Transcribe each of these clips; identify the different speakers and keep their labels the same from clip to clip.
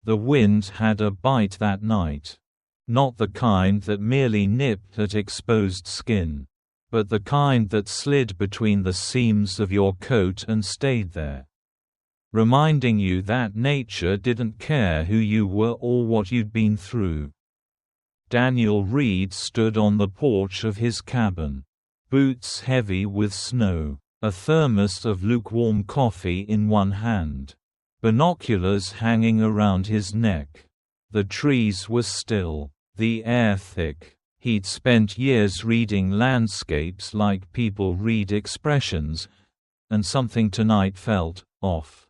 Speaker 1: The wind had a bite that night. Not the kind that merely nipped at exposed skin, but the kind that slid between the seams of your coat and stayed there, reminding you that nature didn't care who you were or what you'd been through. Daniel Reed stood on the porch of his cabin, boots heavy with snow, a thermos of lukewarm coffee in one hand, binoculars hanging around his neck. The trees were still, the air thick. He'd spent years reading landscapes like people read expressions, and something tonight felt off.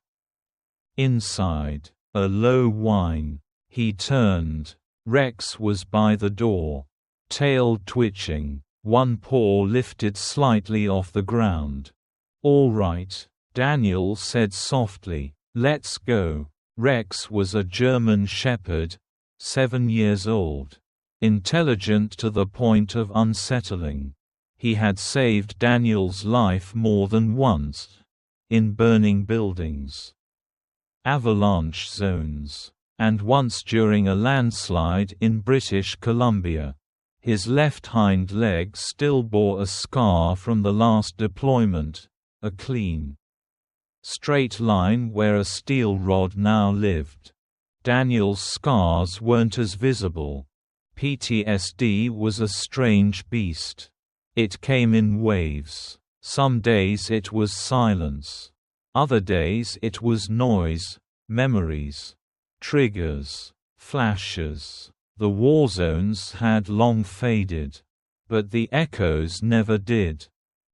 Speaker 1: Inside, a low whine. He turned. Rex was by the door, tail twitching, one paw lifted slightly off the ground. "All right," Daniel said softly, "let's go." Rex was a German shepherd, 7 years old. Intelligent to the point of unsettling. He had saved Daniel's life more than once. In burning buildings, avalanche zones, and once during a landslide in British Columbia. His left hind leg still bore a scar from the last deployment, a clean, straight line where a steel rod now lived. Daniel's scars weren't as visible. PTSD was a strange beast. It came in waves. Some days it was silence. Other days it was noise, memories, triggers, flashes. The war zones had long faded, but the echoes never did.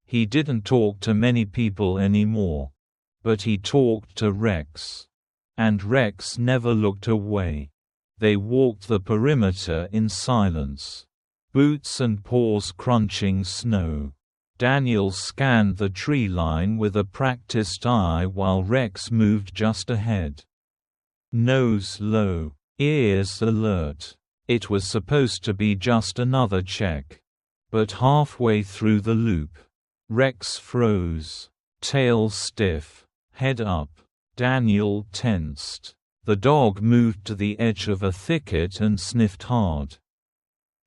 Speaker 1: He didn't talk to many people anymore, but he talked to Rex. And Rex never looked away. They walked the perimeter in silence, boots and paws crunching snow. Daniel scanned the tree line with a practiced eye while Rex moved just ahead. Nose low, ears alert. It was supposed to be just another check. But halfway through the loop, Rex froze, tail stiff, head up. Daniel tensed. The dog moved to the edge of a thicket and sniffed hard.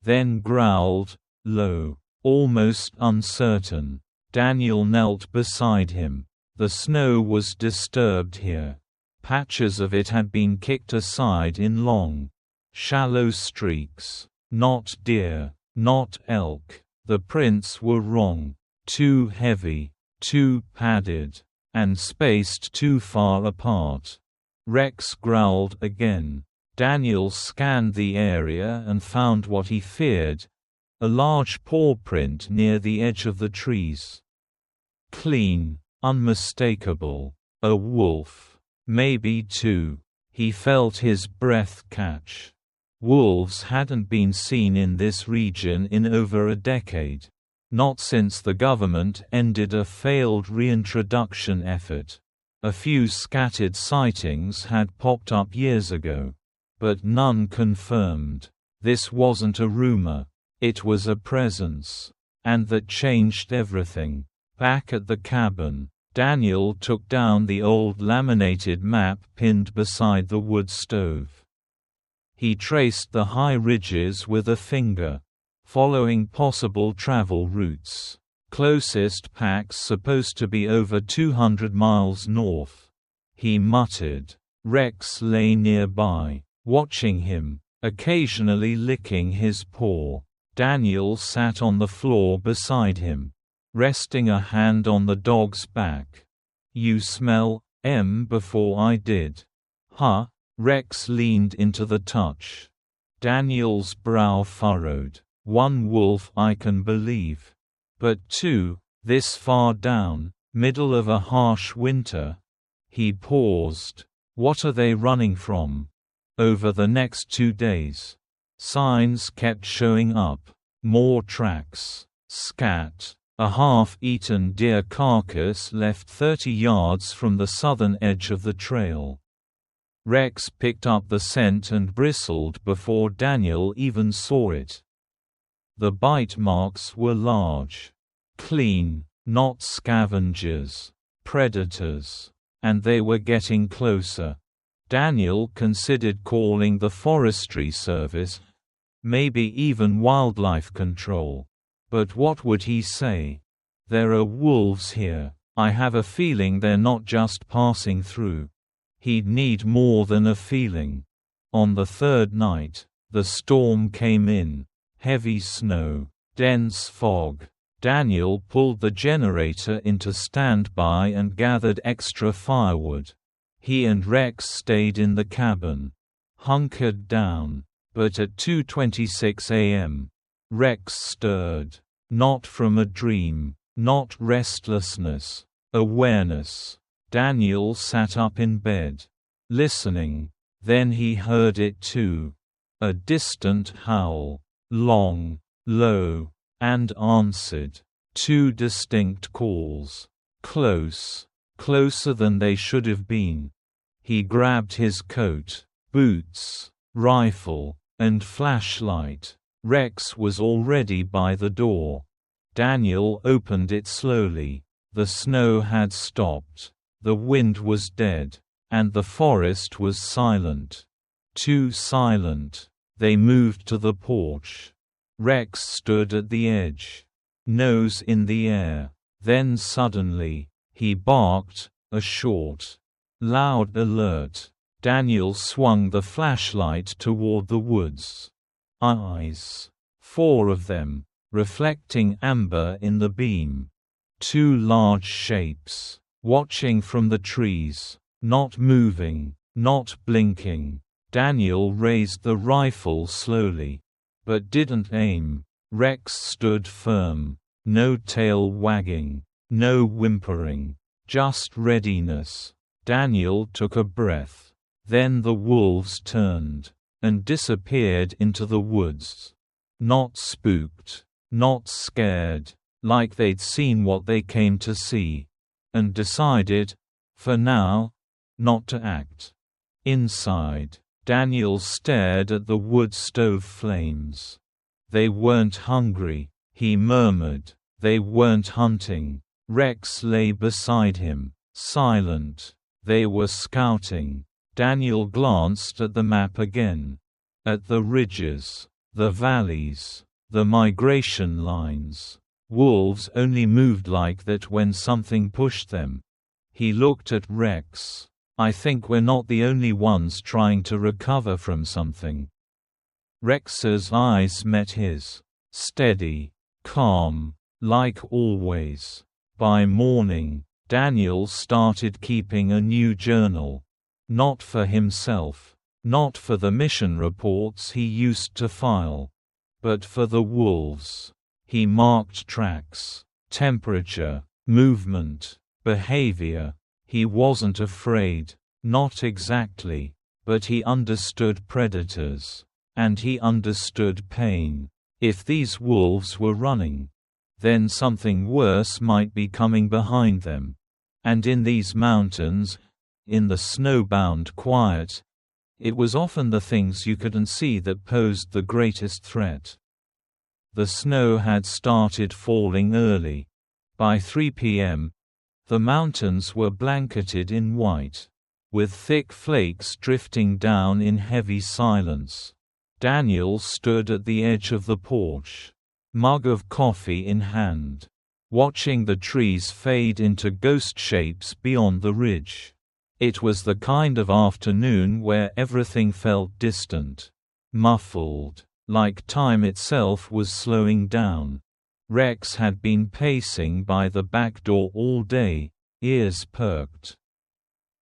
Speaker 1: Then growled, low, almost uncertain. Daniel knelt beside him. The snow was disturbed here. Patches of it had been kicked aside in long, shallow streaks. Not deer, not elk. The prints were wrong. Too heavy, too padded, and spaced too far apart. Rex growled again. Daniel scanned the area and found what he feared, a large paw print near the edge of the trees. Clean, unmistakable. A wolf. Maybe two. He felt his breath catch. Wolves hadn't been seen in this region in over a decade. Not since the government ended a failed reintroduction effort. A few scattered sightings had popped up years ago, but none confirmed. This wasn't a rumor. It was a presence. And that changed everything. Back at the cabin, Daniel took down the old laminated map pinned beside the wood stove. He traced the high ridges with a finger, following possible travel routes. Closest packs supposed to be over 200 miles north. He muttered. Rex lay nearby, watching him, occasionally licking his paw. Daniel sat on the floor beside him, resting a hand on the dog's back. "You smell before I did." "Huh?" Rex leaned into the touch. Daniel's brow furrowed. "One wolf I can believe. But two, this far down, middle of a harsh winter?" He paused. "What are they running from?" Over the next 2 days, signs kept showing up. More tracks. Scat. A half-eaten deer carcass left 30 yards from the southern edge of the trail. Rex picked up the scent and bristled before Daniel even saw it. The bite marks were large. Clean, not scavengers. Predators. And they were getting closer. Daniel considered calling the Forestry Service, maybe even Wildlife Control. But what would he say? There are wolves here. I have a feeling they're not just passing through. He'd need more than a feeling. On the third night, the storm came in. Heavy snow, dense fog. Daniel pulled the generator into standby and gathered extra firewood. He and Rex stayed in the cabin, hunkered down. But at 2:26 a.m., Rex stirred. Not from a dream, not restlessness, awareness. Daniel sat up in bed, listening. Then he heard it too. A distant howl, long, low, and answered. Two distinct calls. Close, closer than they should have been. He grabbed his coat, boots, rifle, and flashlight. Rex was already by the door. Daniel opened it slowly. The snow had stopped. The wind was dead. And the forest was silent. Too silent. They moved to the porch. Rex stood at the edge, nose in the air. Then suddenly, he barked, a short, loud alert. Daniel swung the flashlight toward the woods. Eyes. 4 of them, reflecting amber in the beam. 2 large shapes, watching from the trees, not moving, not blinking. Daniel raised the rifle slowly, but didn't aim. Rex stood firm, no tail wagging, no whimpering, just readiness. Daniel took a breath. Then the wolves turned and disappeared into the woods. Not spooked, not scared, like they'd seen what they came to see, and decided, for now, not to act. Inside, Daniel stared at the wood stove flames. They weren't hungry, he murmured. They weren't hunting. Rex lay beside him, silent. They were scouting. Daniel glanced at the map again. At the ridges, the valleys, the migration lines. Wolves only moved like that when something pushed them. He looked at Rex. I think we're not the only ones trying to recover from something. Rex's eyes met his. Steady, calm, like always. By morning, Daniel started keeping a new journal. Not for himself, not for the mission reports he used to file, but for the wolves. He marked tracks, temperature, movement, behavior. He wasn't afraid, not exactly, but he understood predators. And he understood pain. If these wolves were running, then something worse might be coming behind them. And in these mountains, in the snowbound quiet, it was often the things you couldn't see that posed the greatest threat. The snow had started falling early. By 3 p.m., the mountains were blanketed in white, with thick flakes drifting down in heavy silence. Daniel stood at the edge of the porch, mug of coffee in hand, watching the trees fade into ghost shapes beyond the ridge. It was the kind of afternoon where everything felt distant, muffled, like time itself was slowing down. Rex had been pacing by the back door all day, ears perked,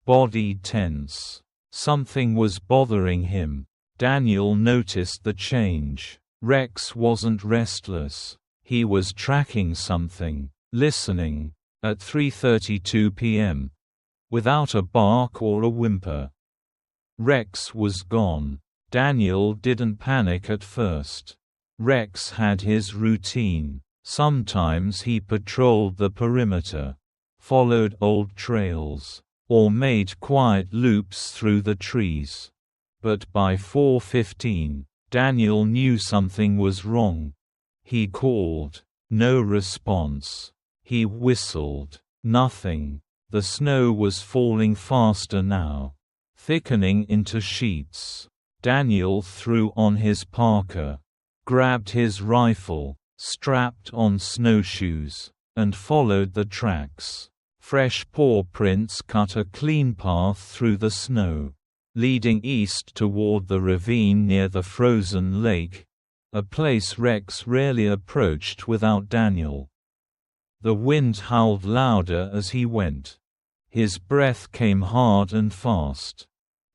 Speaker 1: body tense. Something was bothering him. Daniel noticed the change. Rex wasn't restless. He was tracking something, listening. At 3:32 p.m., without a bark or a whimper, Rex was gone. Daniel didn't panic at first. Rex had his routine. Sometimes he patrolled the perimeter, followed old trails, or made quiet loops through the trees. But by 4:15, Daniel knew something was wrong. He called. No response. He whistled. Nothing. The snow was falling faster now. thickening into sheets. Daniel threw on his parka, grabbed his rifle, strapped on snowshoes, and followed the tracks. Fresh paw prints cut a clean path through the snow, leading east toward the ravine near the frozen lake, a place Rex rarely approached without Daniel. The wind howled louder as he went. His breath came hard and fast.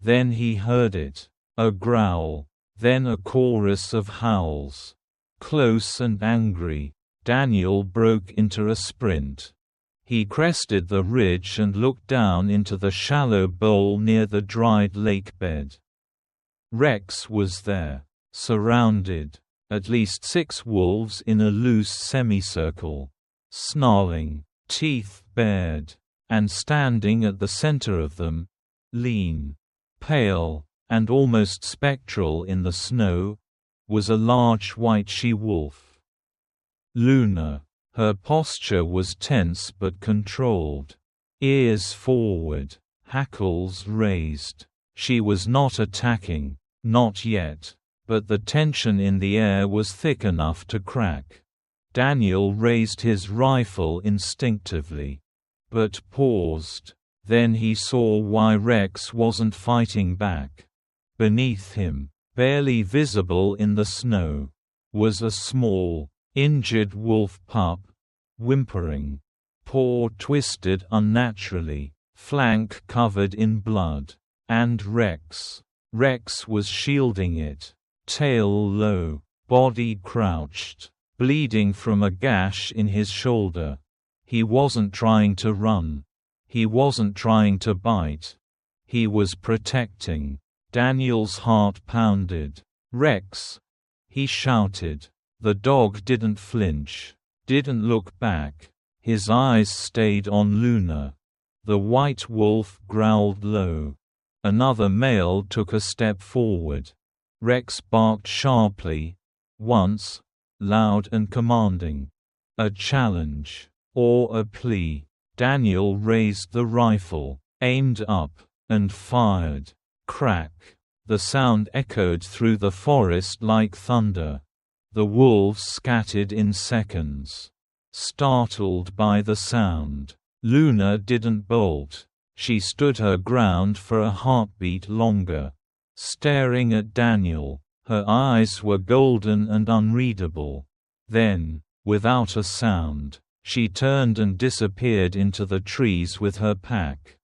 Speaker 1: Then he heard it, a growl, then a chorus of howls. Close and angry, Daniel broke into a sprint. He crested the ridge and looked down into the shallow bowl near the dried lake bed. Rex was there, surrounded, at least 6 wolves in a loose semicircle, snarling, teeth bared, and standing at the center of them, lean, pale, and almost spectral in the snow, was a large white she-wolf. Luna. Her posture was tense but controlled. Ears forward, hackles raised. She was not attacking, not yet, but the tension in the air was thick enough to crack. Daniel raised his rifle instinctively, but paused. Then he saw why Rex wasn't fighting back. Beneath him, barely visible in the snow, was a small, injured wolf pup, whimpering, paw twisted unnaturally, flank covered in blood. And Rex. Rex was shielding it, tail low, body crouched, bleeding from a gash in his shoulder. He wasn't trying to run. He wasn't trying to bite. He was protecting. Daniel's heart pounded. "Rex!" he shouted. The dog didn't flinch, didn't look back. His eyes stayed on Luna. The white wolf growled low. Another male took a step forward. Rex barked sharply, once, loud and commanding. A challenge, or a plea. Daniel raised the rifle, aimed up, and fired. Crack! The sound echoed through the forest like thunder. The wolves scattered in seconds. Startled by the sound, Luna didn't bolt. She stood her ground for a heartbeat longer, staring at Daniel. Her eyes were golden and unreadable. Then, without a sound, she turned and disappeared into the trees with her pack.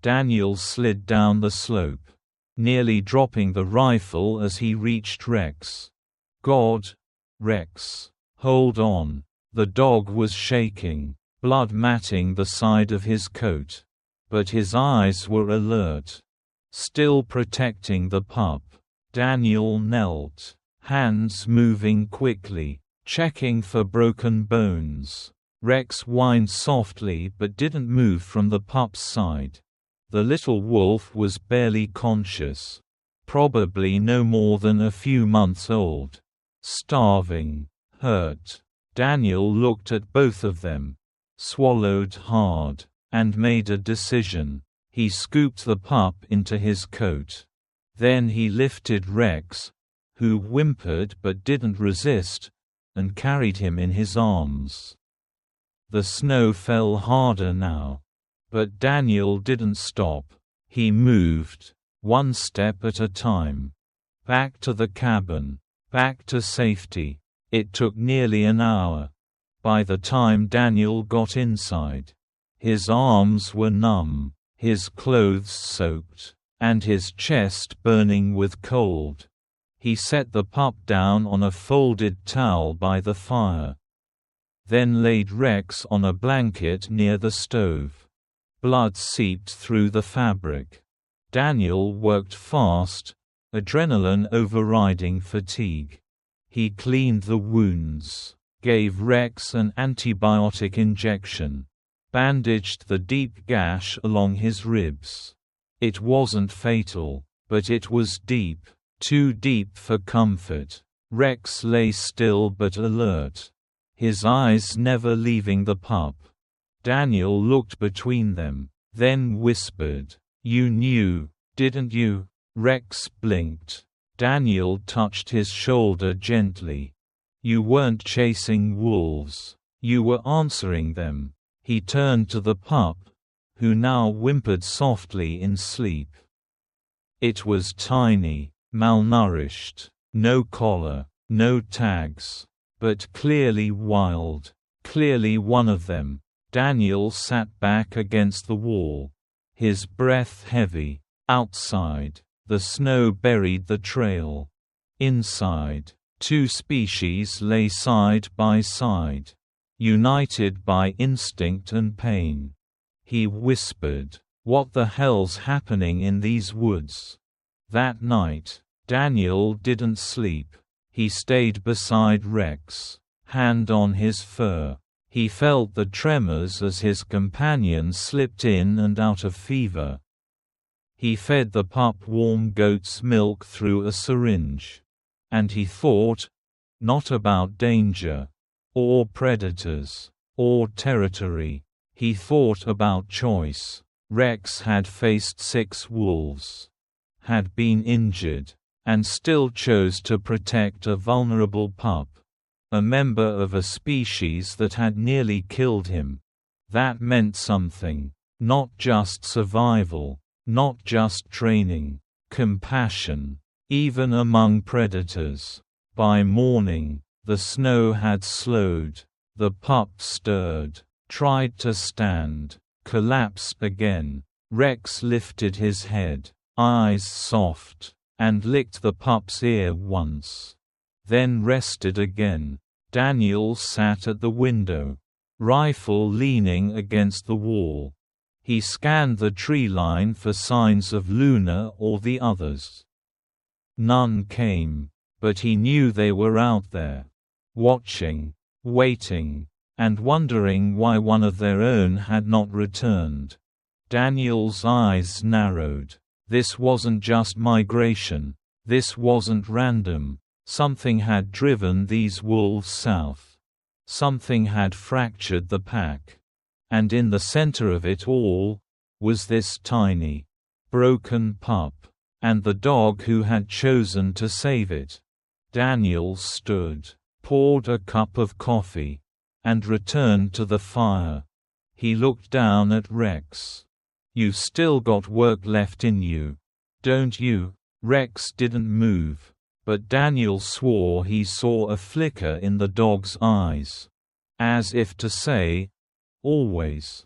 Speaker 1: Daniel slid down the slope, nearly dropping the rifle as he reached Rex. "God, Rex, hold on." The dog was shaking, blood matting the side of his coat. But his eyes were alert, still protecting the pup. Daniel knelt, hands moving quickly, checking for broken bones. Rex whined softly but didn't move from the pup's side. The little wolf was barely conscious, probably no more than a few months old. Starving, hurt. Daniel looked at both of them, swallowed hard, and made a decision. He scooped the pup into his coat. Then he lifted Rex, who whimpered but didn't resist, and carried him in his arms. The snow fell harder now. But Daniel didn't stop. He moved, one step at a time. Back to the cabin, back to safety. It took nearly an hour. By the time Daniel got inside, his arms were numb, his clothes soaked, and his chest burning with cold. He set the pup down on a folded towel by the fire. Then laid Rex on a blanket near the stove. Blood seeped through the fabric. Daniel worked fast, adrenaline overriding fatigue. He cleaned the wounds, gave Rex an antibiotic injection, bandaged the deep gash along his ribs. It wasn't fatal, but it was deep, too deep for comfort. Rex lay still but alert, his eyes never leaving the pup. Daniel looked between them, then whispered, "You knew." Didn't you?" Rex blinked. Daniel touched his shoulder gently. "You weren't chasing wolves. You were answering them." He turned to the pup, who now whimpered softly in sleep. It was tiny, malnourished, no collar, no tags, but clearly wild, clearly one of them. Daniel sat back against the wall, his breath heavy. Outside, the snow buried the trail. Inside, two species lay side by side, united by instinct and pain. He whispered, "What the hell's happening in these woods?" That night, Daniel didn't sleep. He stayed beside Rex, hand on his fur. He felt the tremors as his companion slipped in and out of fever. He fed the pup warm goat's milk through a syringe. And he thought, not about danger, or predators, or territory. He thought about choice. Rex had faced 6 wolves, had been injured, and still chose to protect a vulnerable pup, a member of a species that had nearly killed him. That meant something. Not just survival. Not just training. Compassion. Even among predators. By morning, the snow had slowed. The pup stirred, tried to stand, collapsed again. Rex lifted his head, eyes soft, and licked the pup's ear once. Then rested again. Daniel sat at the window, rifle leaning against the wall. He scanned the tree line for signs of Luna or the others. None came, but he knew they were out there, watching, waiting, and wondering why one of their own had not returned. Daniel's eyes narrowed. This wasn't just migration. This wasn't random. Something had driven these wolves south. Something had fractured the pack. And in the center of it all was this tiny, broken pup, and the dog who had chosen to save it. Daniel stood, poured a cup of coffee, and returned to the fire. He looked down at Rex. "You've still got work left in you, don't you?" Rex didn't move, but Daniel swore he saw a flicker in the dog's eyes, as if to say, "Always."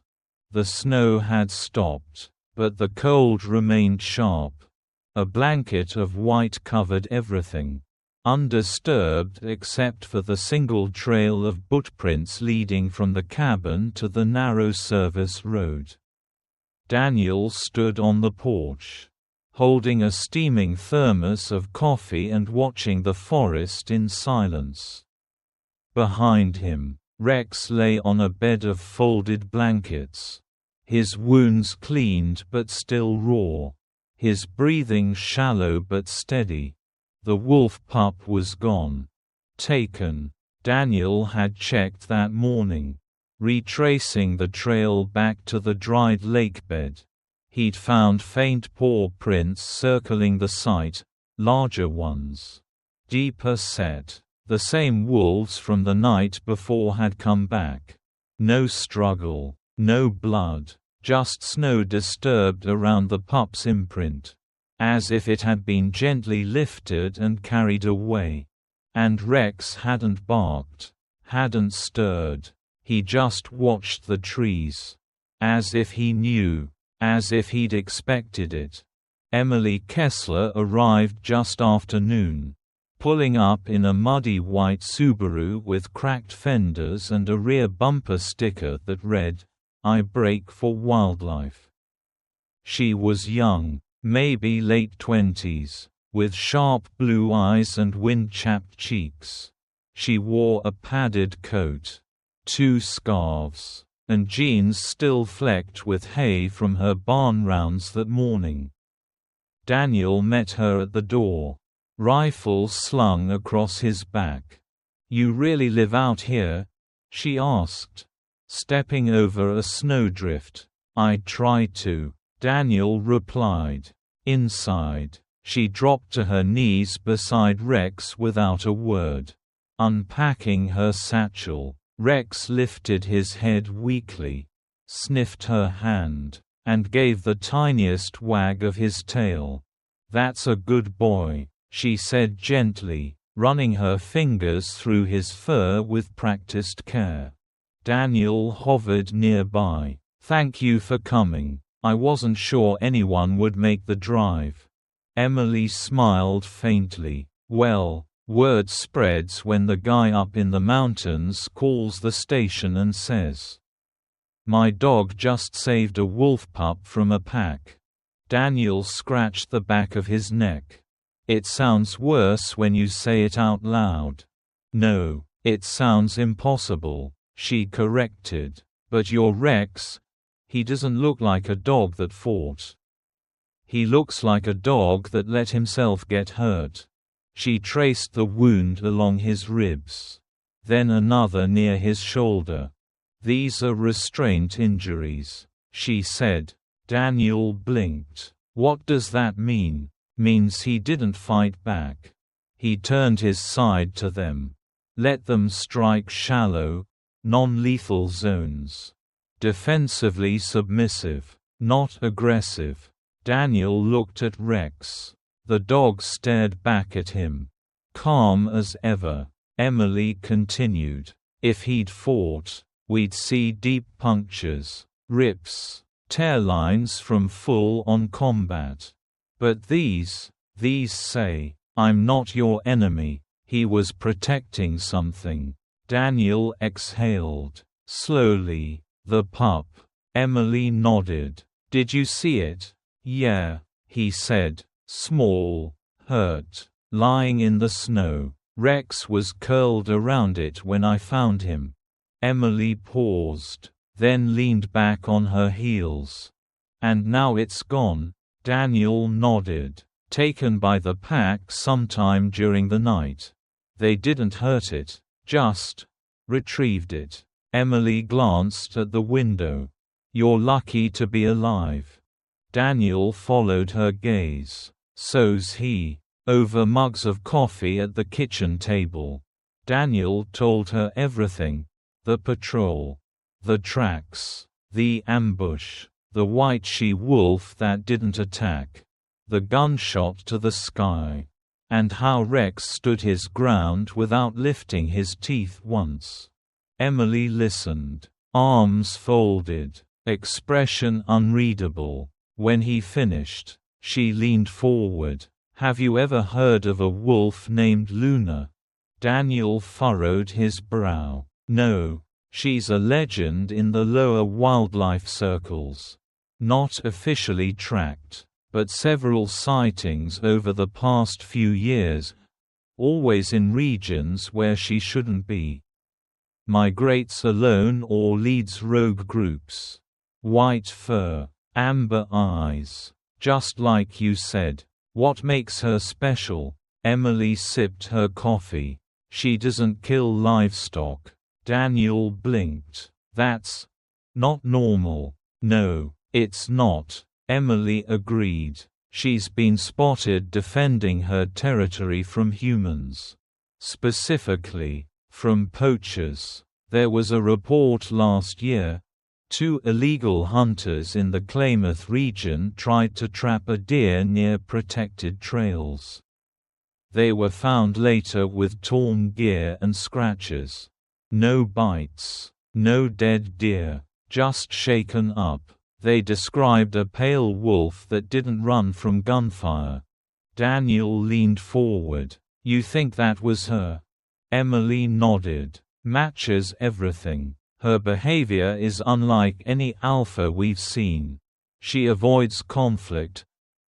Speaker 1: The snow had stopped, but the cold remained sharp. A blanket of white covered everything, undisturbed except for the single trail of footprints leading from the cabin to the narrow service road. Daniel stood on the porch, holding a steaming thermos of coffee and watching the forest in silence. Behind him, Rex lay on a bed of folded blankets, his wounds cleaned but still raw, his breathing shallow but steady. The wolf pup was gone. Taken. Daniel had checked that morning, retracing the trail back to the dried lake bed. He'd found faint paw prints circling the site, larger ones, deeper set. The same wolves from the night before had come back. No struggle, no blood, just snow disturbed around the pup's imprint, as if it had been gently lifted and carried away. And Rex hadn't barked, hadn't stirred. He just watched the trees, as if he knew, as if he'd expected it. Emily Kessler arrived just after noon, pulling up in a muddy white Subaru with cracked fenders and a rear bumper sticker that read, "I brake for wildlife." She was young, maybe late 20s, with sharp blue eyes and wind-chapped cheeks. She wore a padded coat, 2 scarves, and jeans still flecked with hay from her barn rounds that morning. Daniel met her at the door, rifle slung across his back. "You really live out here?" she asked, stepping over a snowdrift. "I try to," Daniel replied. Inside, she dropped to her knees beside Rex without a word. Unpacking her satchel, Rex lifted his head weakly, sniffed her hand, and gave the tiniest wag of his tail. "That's a good boy," she said gently, running her fingers through his fur with practiced care. Daniel hovered nearby. "Thank you for coming. I wasn't sure anyone would make the drive." Emily smiled faintly. "Well, word spreads when the guy up in the mountains calls the station and says, 'My dog just saved a wolf pup from a pack.'" Daniel scratched the back of his neck. "It sounds worse when you say it out loud." "No, it sounds impossible," she corrected. "But you're Rex. He doesn't look like a dog that fought. He looks like a dog that let himself get hurt." She traced the wound along his ribs. Then another near his shoulder. "These are restraint injuries," she said. Daniel blinked. "What does that mean?" "Means he didn't fight back. He turned his side to them. Let them strike shallow, non-lethal zones. Defensively submissive, not aggressive." Daniel looked at Rex. The dog stared back at him. Calm as ever. Emily continued. "If he'd fought, we'd see deep punctures, rips, tear lines from full-on combat. But these say, 'I'm not your enemy.'" He was protecting something. Daniel exhaled. Slowly. "The pup." Emily nodded. "Did you see it?" "Yeah," he said. "Small, hurt, lying in the snow. Rex was curled around it when I found him." Emily paused, then leaned back on her heels. "And now it's gone?" Daniel nodded. "Taken by the pack sometime during the night. They didn't hurt it, just retrieved it." Emily glanced at the window. "You're lucky to be alive." Daniel followed her gaze. "So's he." Over mugs of coffee at the kitchen table, Daniel told her everything. The patrol, the tracks, the ambush, the white she-wolf that didn't attack, the gunshot to the sky, and how Rex stood his ground without lifting his teeth once. Emily listened, arms folded, expression unreadable. When he finished, she leaned forward. "Have you ever heard of a wolf named Luna?" Daniel furrowed his brow. "No. She's a legend in the lower wildlife circles. Not officially tracked, but several sightings over the past few years, always in regions where she shouldn't be. Migrates alone or leads rogue groups. White fur, amber eyes. Just like you said. What makes her special?" Emily sipped her coffee. "She doesn't kill livestock." Daniel blinked. "That's not normal." "No, it's not," Emily agreed. "She's been spotted defending her territory from humans. Specifically, from poachers. There was a report last year. 2 illegal hunters in the Klamath region tried to trap a deer near protected trails. They were found later with torn gear and scratches. No bites, no dead deer, just shaken up. They described a pale wolf that didn't run from gunfire." Daniel leaned forward. "You think that was her?" Emily nodded. "Matches everything. Her behavior is unlike any alpha we've seen. She avoids conflict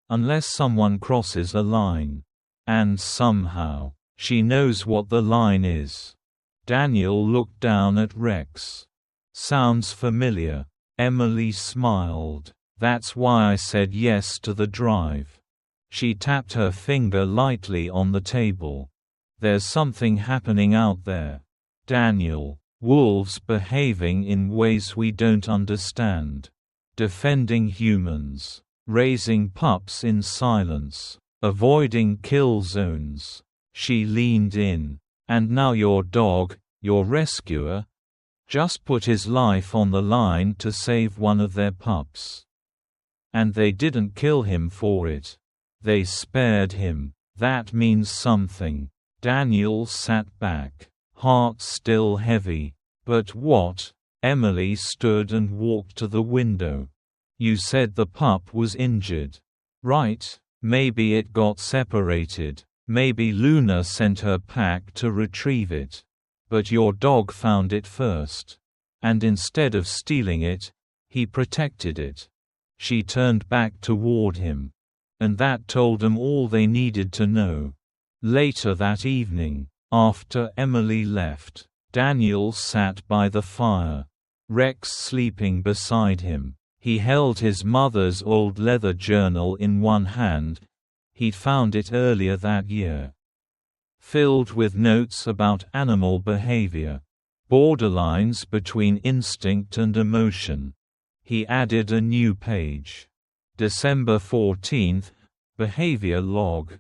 Speaker 1: unless someone crosses a line. And somehow, she knows what the line is." Daniel looked down at Rex. "Sounds familiar." Emily smiled. "That's why I said yes to the drive." She tapped her finger lightly on the table. "There's something happening out there. Daniel. Wolves behaving in ways we don't understand. Defending humans. raising pups in silence, avoiding kill zones. She leaned in. And now your dog, your rescuer, just put his life on the line to save one of their pups. And they didn't kill him for it. They spared him. That means something. Daniel sat back, heart still heavy. But what? Emily stood and walked to the window. You said the pup was injured. Right, maybe it got separated. Maybe Luna sent her pack to retrieve it. But your dog found it first. And instead of stealing it, he protected it. She turned back toward him. And that told them all they needed to know. Later that evening, after Emily left, Daniel sat by the fire. Rex sleeping beside him. He held his mother's old leather journal in one hand. He'd found it earlier that year. Filled with notes about animal behavior. Borderlines between instinct and emotion. He added a new page. December 14, Behavior Log.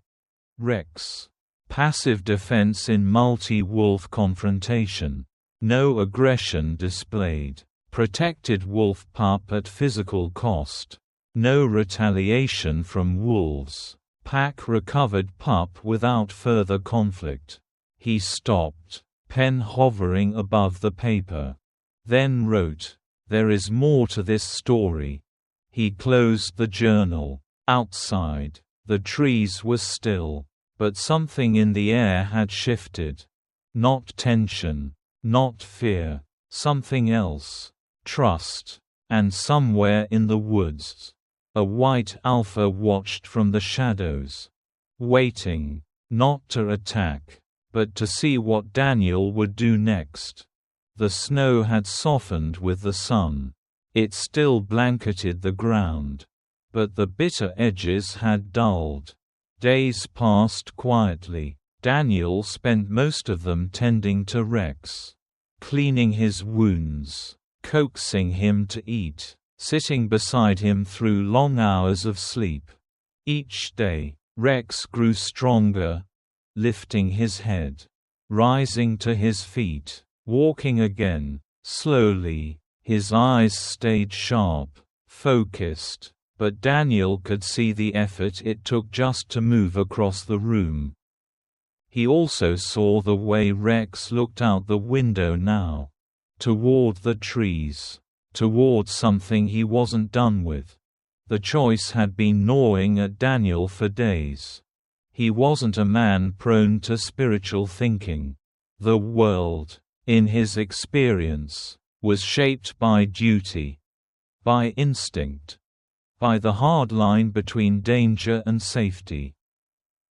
Speaker 1: Rex. Passive defense in multi-wolf confrontation. No aggression displayed. Protected wolf pup at physical cost. No retaliation from wolves. Pack recovered pup without further conflict. He stopped, pen hovering above the paper. Then wrote, "There is more to this story." He closed the journal. Outside, the trees were still, but something in the air had shifted. Not tension, not fear, something else. Trust. And somewhere in the woods, a white alpha watched from the shadows. Waiting, not to attack, but to see what Daniel would do next. The snow had softened with the sun. It still blanketed the ground. But the bitter edges had dulled. Days passed quietly. Daniel spent most of them tending to Rex. Cleaning his wounds. Coaxing him to eat. Sitting beside him through long hours of sleep. Each day, Rex grew stronger. Lifting his head. Rising to his feet. Walking again, slowly. His eyes stayed sharp, focused. But Daniel could see the effort it took just to move across the room. He also saw the way Rex looked out the window now. Toward the trees. Toward something he wasn't done with. The choice had been gnawing at Daniel for days. He wasn't a man prone to spiritual thinking. The world, in his experience, was shaped by duty. By instinct. By the hard line between danger and safety.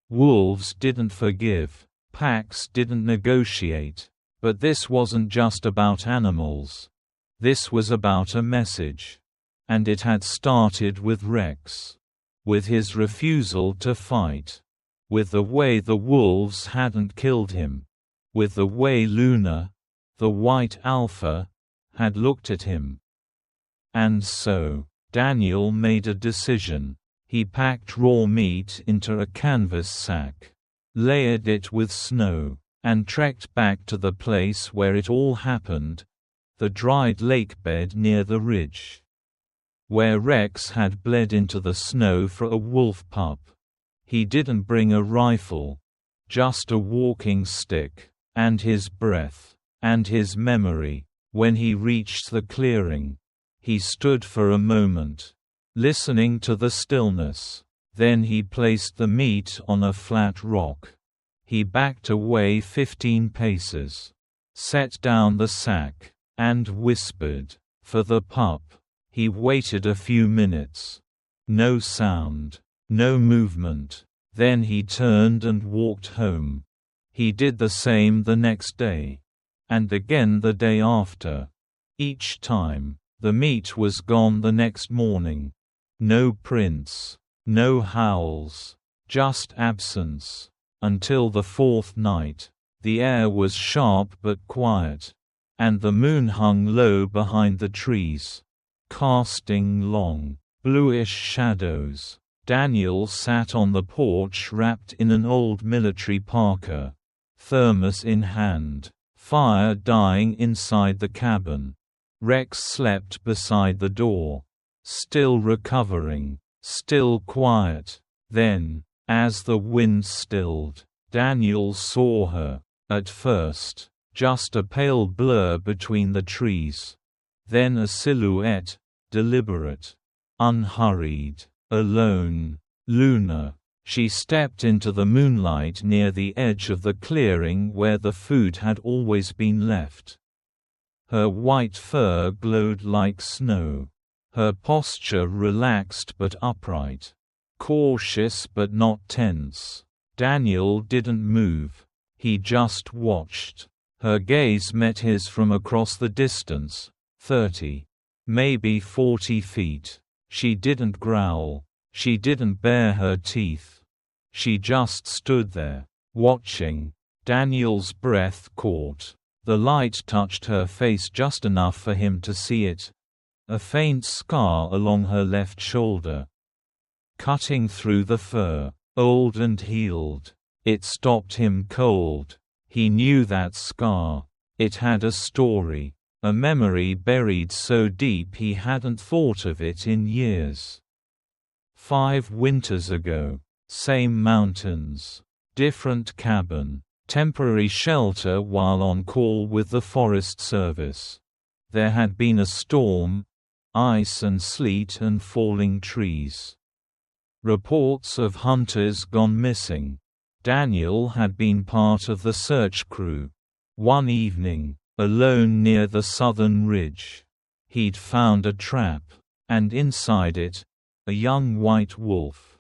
Speaker 1: Wolves didn't forgive. Packs didn't negotiate. But this wasn't just about animals. This was about a message. And it had started with Rex. With his refusal to fight. With the way the wolves hadn't killed him. With the way Luna, the white alpha, had looked at him. And so, Daniel made a decision. He packed raw meat into a canvas sack. Layered it with snow. And trekked back to the place where it all happened, the dried lake bed near the ridge. Where Rex had bled into the snow for a wolf pup. He didn't bring a rifle. Just a walking stick. And his breath. And his memory. When he reached the clearing. He stood for a moment. Listening to the stillness. Then he placed the meat on a flat rock. He backed away 15 paces. Set down the sack. And whispered, "For the pup." He waited a few minutes. No sound. No movement. Then he turned and walked home. He did the same the next day. And again the day after. Each time, the meat was gone the next morning. No prints. No howls. Just absence. Until the fourth night. The air was sharp but quiet. And the moon hung low behind the trees. Casting long, bluish shadows. Daniel sat on the porch wrapped in an old military parka, thermos in hand. Fire dying inside the cabin. Rex slept beside the door. Still recovering. Still quiet. Then, as the wind stilled, Daniel saw her. At first, just a pale blur between the trees. Then a silhouette, deliberate, unhurried, alone. Luna. She stepped into the moonlight near the edge of the clearing where the food had always been left. Her white fur glowed like snow. Her posture relaxed but upright. Cautious but not tense. Daniel didn't move. He just watched. Her gaze met his from across the distance, 30, maybe 40 feet. She didn't growl. She didn't bare her teeth. She just stood there, watching. Daniel's breath caught. The light touched her face just enough for him to see it. A faint scar along her left shoulder. Cutting through the fur, old and healed. It stopped him cold. He knew that scar. It had a story. A memory buried so deep he hadn't thought of it in years. 5 winters ago. Same mountains. Different cabin. Temporary shelter while on call with the Forest Service. There had been a storm. Ice and sleet and falling trees. Reports of hunters gone missing. Daniel had been part of the search crew. One evening, alone near the southern ridge, he'd found a trap, and inside it, a young white wolf.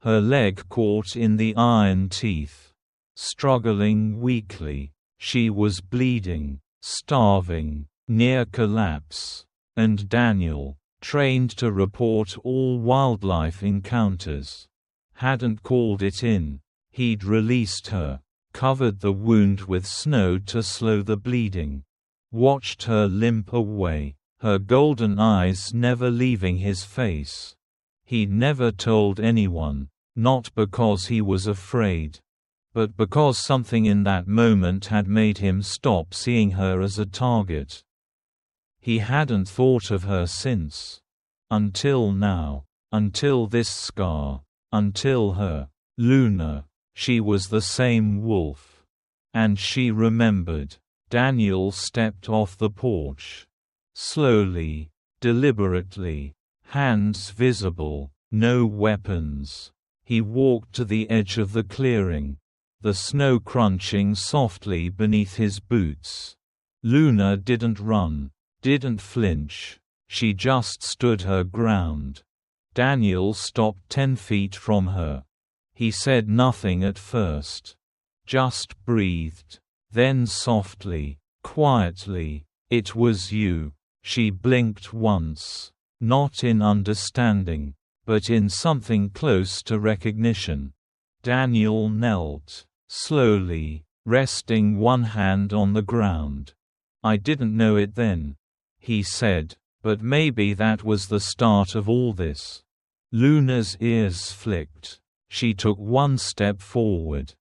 Speaker 1: Her leg caught in the iron teeth. Struggling weakly. She was bleeding, starving, near collapse. And Daniel, trained to report all wildlife encounters, hadn't called it in. He'd released her, covered the wound with snow to slow the bleeding. Watched her limp away, her golden eyes never leaving his face. He'd never told anyone. Not because he was afraid, but because something in that moment had made him stop seeing her as a target. He hadn't thought of her since. Until now. Until this scar. Until her. Luna. She was the same wolf. And she remembered. Daniel stepped off the porch. Slowly. Deliberately. Hands visible. No weapons. He walked to the edge of the clearing, the snow crunching softly beneath his boots. Luna didn't run, didn't flinch. She just stood her ground. Daniel stopped 10 feet from her. He said nothing at first. Just breathed. Then softly, quietly, "It was you." She blinked once. Not in understanding, but in something close to recognition. Daniel knelt, slowly, resting one hand on the ground. "I didn't know it then," he said, "but maybe that was the start of all this." Luna's ears flicked. She took one step forward.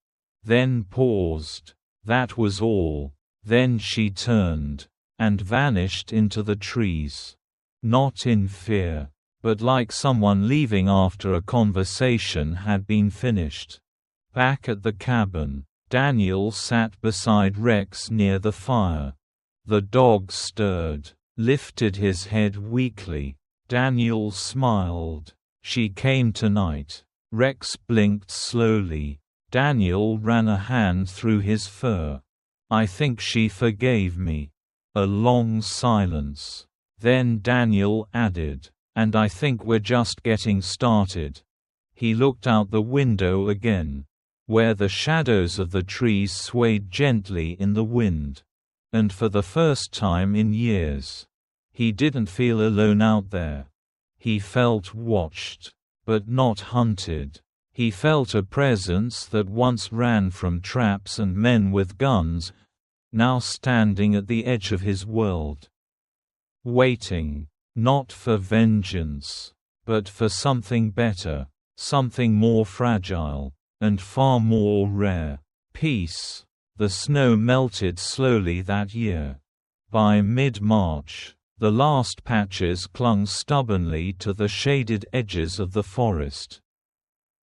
Speaker 1: Then paused. That was all. Then she turned. And vanished into the trees. Not in fear, but like someone leaving after a conversation had been finished. Back at the cabin, Daniel sat beside Rex near the fire. The dog stirred, lifted his head weakly. Daniel smiled. "She came tonight." Rex blinked slowly. Daniel ran a hand through his fur. "I think she forgave me." A long silence. Then Daniel added, "And I think we're just getting started." He looked out the window again, where the shadows of the trees swayed gently in the wind. And for the first time in years, he didn't feel alone out there. He felt watched, but not hunted. He felt a presence that once ran from traps and men with guns, now standing at the edge of his world. Waiting, not for vengeance, but for something better, something more fragile, and far more rare: peace. The snow melted slowly that year. By mid-March, the last patches clung stubbornly to the shaded edges of the forest.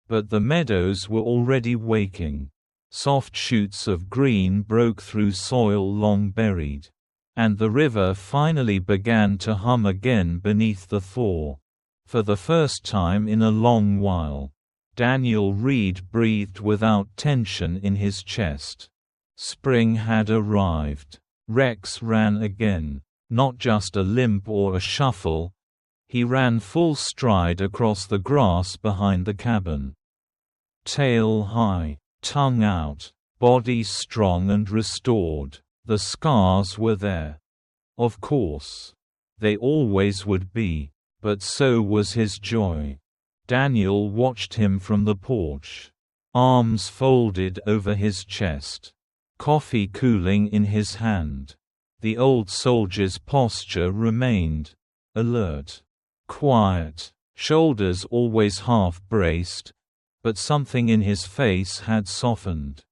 Speaker 1: But the meadows were already waking. Soft shoots of green broke through soil long buried. And the river finally began to hum again beneath the thaw. For the first time in a long while, Daniel Reed breathed without tension in his chest. Spring had arrived. Rex ran again. Not just a limp or a shuffle. He ran full stride across the grass behind the cabin. Tail high, tongue out, body strong and restored. The scars were there. Of course. They always would be. But so was his joy. Daniel watched him from the porch. Arms folded over his chest. Coffee cooling in his hand. The old soldier's posture remained. Alert. Quiet. Shoulders always half-braced. But something in his face had softened.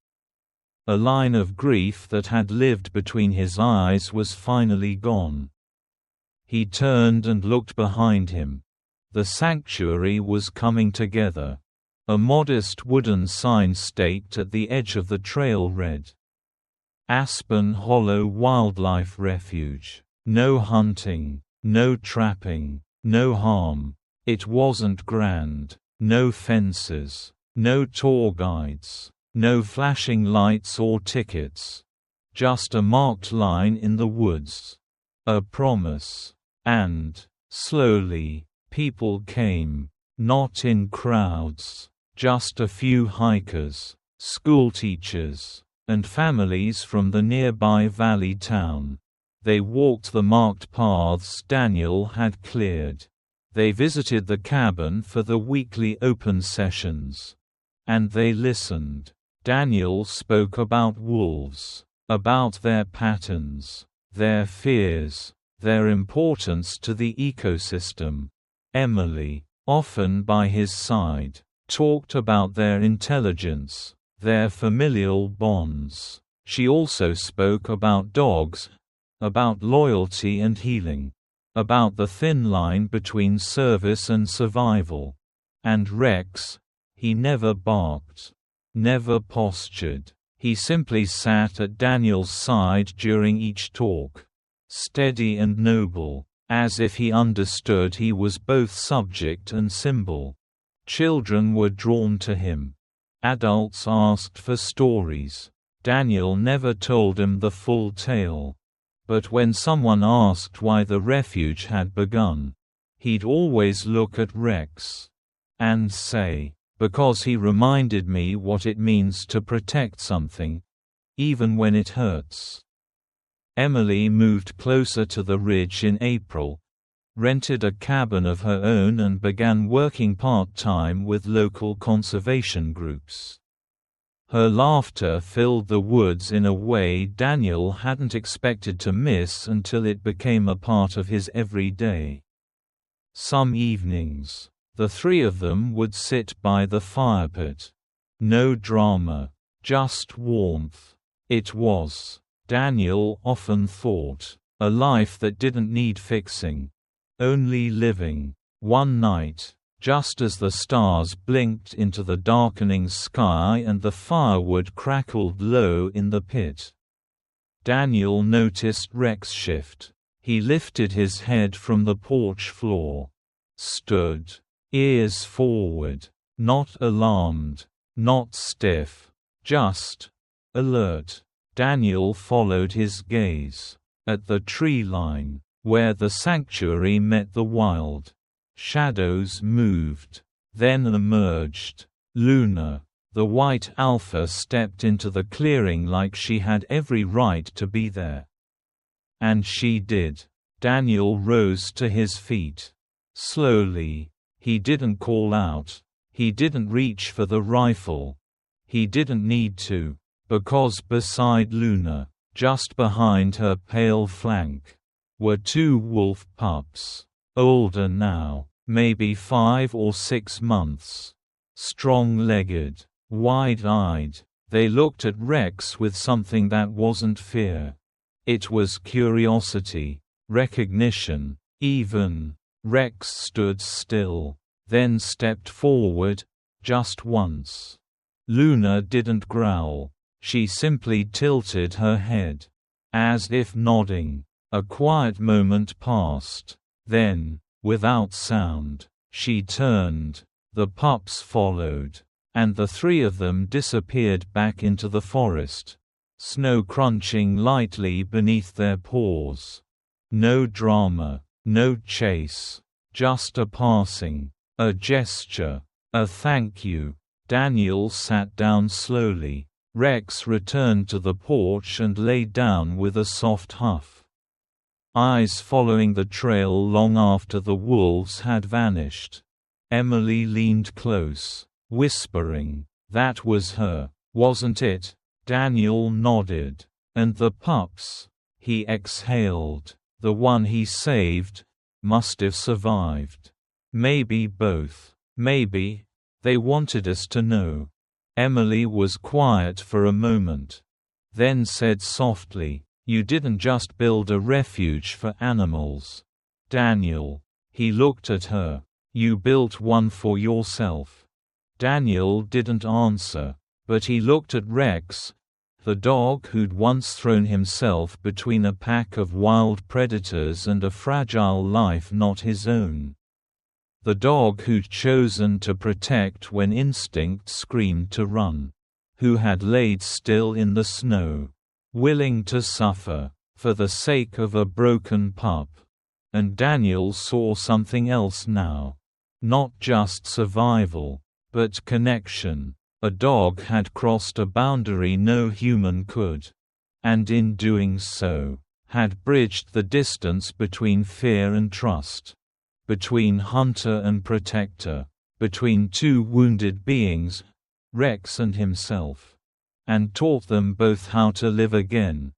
Speaker 1: A line of grief that had lived between his eyes was finally gone. He turned and looked behind him. The sanctuary was coming together. A modest wooden sign staked at the edge of the trail read, "Aspen Hollow Wildlife Refuge. No hunting, no trapping, no harm." It wasn't grand. No fences, no tour guides, no flashing lights or tickets. Just a marked line in the woods. A promise. And, slowly, people came. Not in crowds. Just a few hikers, schoolteachers, and families from the nearby valley town. They walked the marked paths Daniel had cleared. They visited the cabin for the weekly open sessions. And they listened. Daniel spoke about wolves, about their patterns, their fears, their importance to the ecosystem. Emily, often by his side, talked about their intelligence, their familial bonds. She also spoke about dogs, about loyalty and healing, about the thin line between service and survival. And Rex, he never barked, never postured. He simply sat at Daniel's side during each talk, steady and noble, as if he understood he was both subject and symbol. Children were drawn to him. Adults asked for stories. Daniel never told them the full tale. But when someone asked why the refuge had begun, he'd always look at Rex and say, "Because he reminded me what it means to protect something, even when it hurts." Emily moved closer to the ridge in April, rented a cabin of her own and began working part-time with local conservation groups. Her laughter filled the woods in a way Daniel hadn't expected to miss until it became a part of his everyday. Some evenings, the three of them would sit by the firepit. No drama, just warmth. It was, Daniel often thought, a life that didn't need fixing. Only living. One night, just as the stars blinked into the darkening sky and the firewood crackled low in the pit, Daniel noticed Rex shift. He lifted his head from the porch floor. Stood. Ears forward. Not alarmed. Not stiff. Just alert. Daniel followed his gaze. At the tree line, where the sanctuary met the wild, shadows moved, then emerged. Luna, the white alpha, stepped into the clearing like she had every right to be there. And she did. Daniel rose to his feet. Slowly. He didn't call out. He didn't reach for the rifle. He didn't need to. Because beside Luna, just behind her pale flank, were two wolf pups, older now, maybe 5 or 6 months. Strong-legged, wide-eyed, they looked at Rex with something that wasn't fear. It was curiosity, recognition, even. Rex stood still, then stepped forward, just once. Luna didn't growl. She simply tilted her head, as if nodding. A quiet moment passed. Then, without sound, she turned. The pups followed, and the three of them disappeared back into the forest, snow crunching lightly beneath their paws. No drama, no chase, just a passing, a gesture, a thank you. Daniel sat down slowly. Rex returned to the porch and lay down with a soft huff. Eyes following the trail long after the wolves had vanished. Emily leaned close, whispering, "That was her, wasn't it?" Daniel nodded. "And the pups?" He exhaled. "The one he saved must have survived. Maybe both. Maybe. They wanted us to know." Emily was quiet for a moment. Then said softly, "You didn't just build a refuge for animals, Daniel." He looked at her. "You built one for yourself." Daniel didn't answer, but he looked at Rex, the dog who'd once thrown himself between a pack of wild predators and a fragile life not his own. The dog who'd chosen to protect when instinct screamed to run. Who had laid still in the snow, willing to suffer, for the sake of a broken pup. And Daniel saw something else now. Not just survival, but connection. A dog had crossed a boundary no human could. And in doing so, had bridged the distance between fear and trust. Between hunter and protector. Between two wounded beings, Rex and himself. And taught them both how to live again.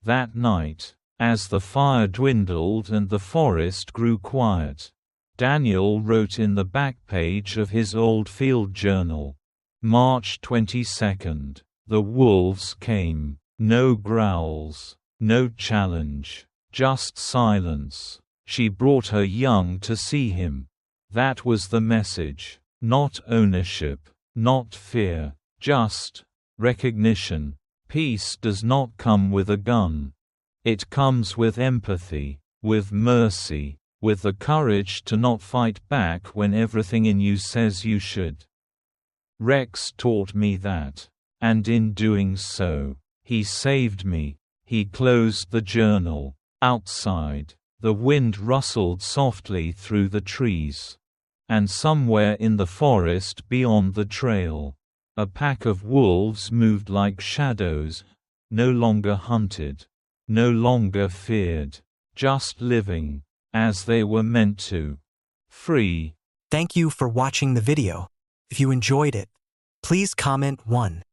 Speaker 1: That night, as the fire dwindled and the forest grew quiet, Daniel wrote in the back page of his old field journal, March 22nd, "The wolves came. No growls, no challenge, just silence. She brought her young to see him." That was the message. Not ownership, not fear, just recognition. Peace does not come with a gun. It comes with empathy, with mercy, with the courage to not fight back when everything in you says you should. Rex taught me that. And in doing so, he saved me. He closed the journal. Outside, the wind rustled softly through the trees. And somewhere in the forest beyond the trail, a pack of wolves moved like shadows, no longer hunted, no longer feared, just living, as they were meant to. Free.
Speaker 2: Thank you for watching the video. If you enjoyed it, please comment 1.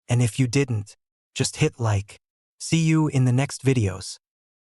Speaker 2: And if you didn't, just hit like. See you in the next videos.